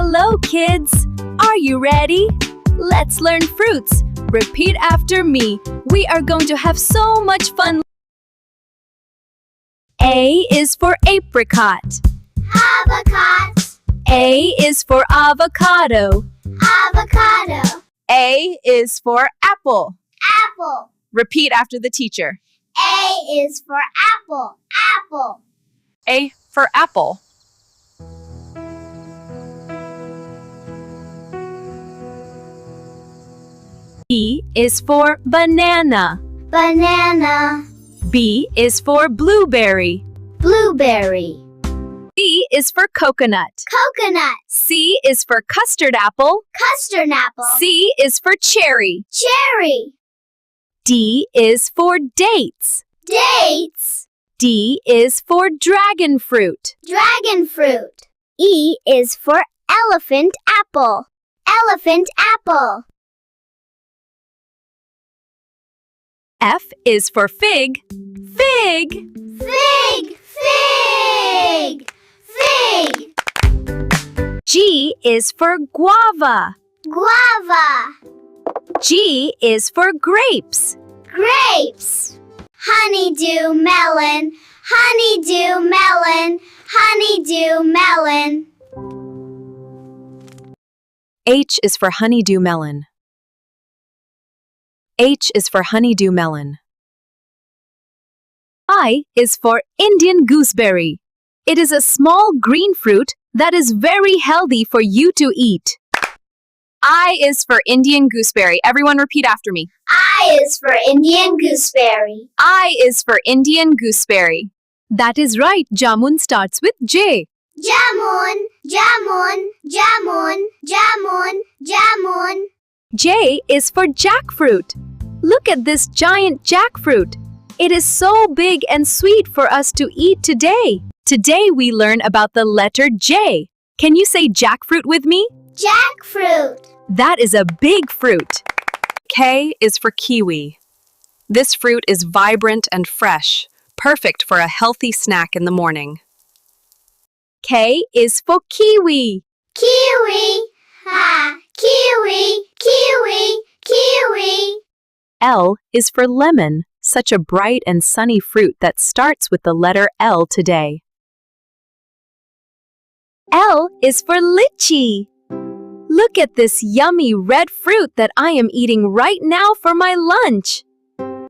Hello, kids! Are you ready? Let's learn fruits. Repeat after me. We are going to have so much fun. A is for apricot. Avocado. A is for avocado. Avocado. A is for apple. Apple. Repeat after the teacher. A is for apple. Apple. A for apple. B is for banana. Banana. B is for blueberry. Blueberry. C is for coconut. Coconut. C is for custard apple. Custard apple. C is for cherry. Cherry. D is for dates. Dates. D is for dragon fruit. Dragon fruit. E is for elephant apple. Elephant apple. F is for fig. Fig. Fig. Fig. Fig. G is for guava. Guava. G is for grapes. Grapes. Honeydew melon. Honeydew melon. Honeydew melon. H is for honeydew melon. H is for honeydew melon. I is for Indian gooseberry. It is a small green fruit that is very healthy for you to eat. I is for Indian gooseberry. Everyone repeat after me. I is for Indian gooseberry. I is for Indian gooseberry. That is right. Jamun starts with J. Jamun. Jamun. Jamun. Jamun. Jamun. J is for jackfruit. Look at this giant jackfruit. It is so big and sweet for us to eat today. Today we learn about the letter J. Can you say jackfruit with me? Jackfruit. That is a big fruit. K is for kiwi. This fruit is vibrant and fresh, perfect for a healthy snack in the morning. K is for kiwi. Kiwi. Ha. Kiwi. Kiwi. Kiwi. L is for lemon, such a bright and sunny fruit that starts with the letter L today. L is for lychee. Look at this yummy red fruit that I am eating right now for my lunch.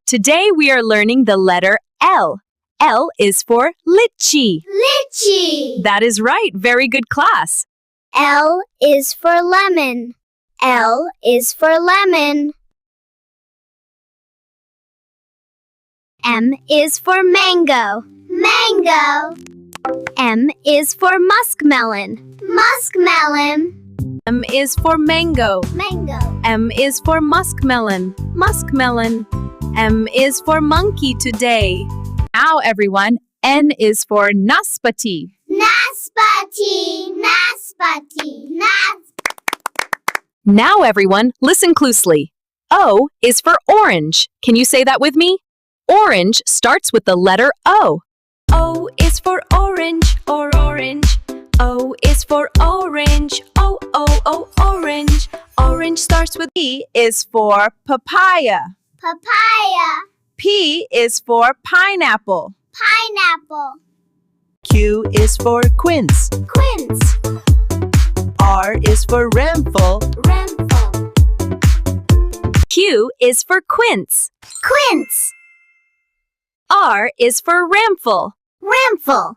Today we are learning the letter L. L is for lychee. Lychee. That is right. Very good class. L is for lemon. L is for lemon. M is for mango. Mango. M is for muskmelon. Muskmelon. M is for mango. Mango. M is for muskmelon. Muskmelon. M is for monkey today. Now, everyone, N is for naspati. Naspati. Naspati. Now, everyone, listen closely. O is for orange. Can you say that with me? Orange starts with the letter O. O is for orange, or orange. O is for orange, orange. Orange starts with P is for papaya. Papaya. P is for pineapple. Pineapple. Q is for quince. Quince. R is for ramphel. Ramphel. Q is for quince. Quince. R is for ramphel. Ramphel.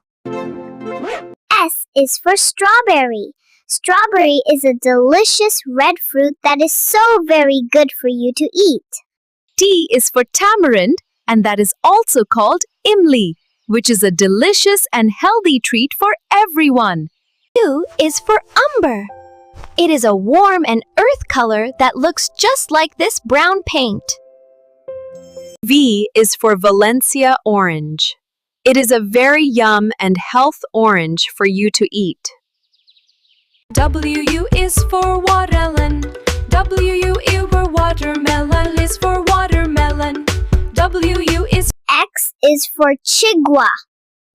S is for strawberry. Strawberry is a delicious red fruit that is so very good for you to eat. T is for tamarind, and that is also called imli, which is a delicious and healthy treat for everyone. U is for umber. It is a warm and earth color that looks just like this brown paint. V is for Valencia orange. It is a very yum and health orange for you to eat. W is for watermelon. W for watermelon is for watermelon. W is X is for chigua.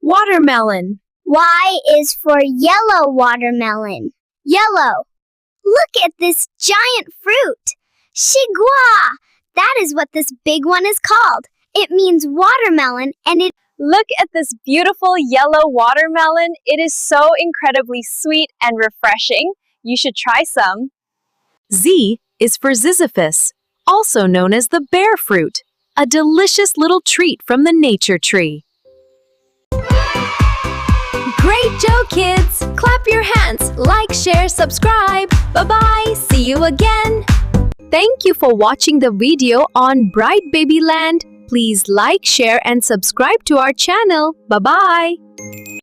watermelon. Y is for yellow watermelon. Yellow. Look at this giant fruit. Chigua! That is what this big one is called. It means watermelon and it Look at this beautiful yellow watermelon. It is so incredibly sweet and refreshing. You should try some. Z is for Ziziphus, also known as the bear fruit, a delicious little treat from the nature tree. Great joke, kids! Clap your hands, like, share, subscribe. Bye-bye. See you again. Thank you for watching the video on Bright Baby Land. Please like, share, and subscribe to our channel. Bye-bye.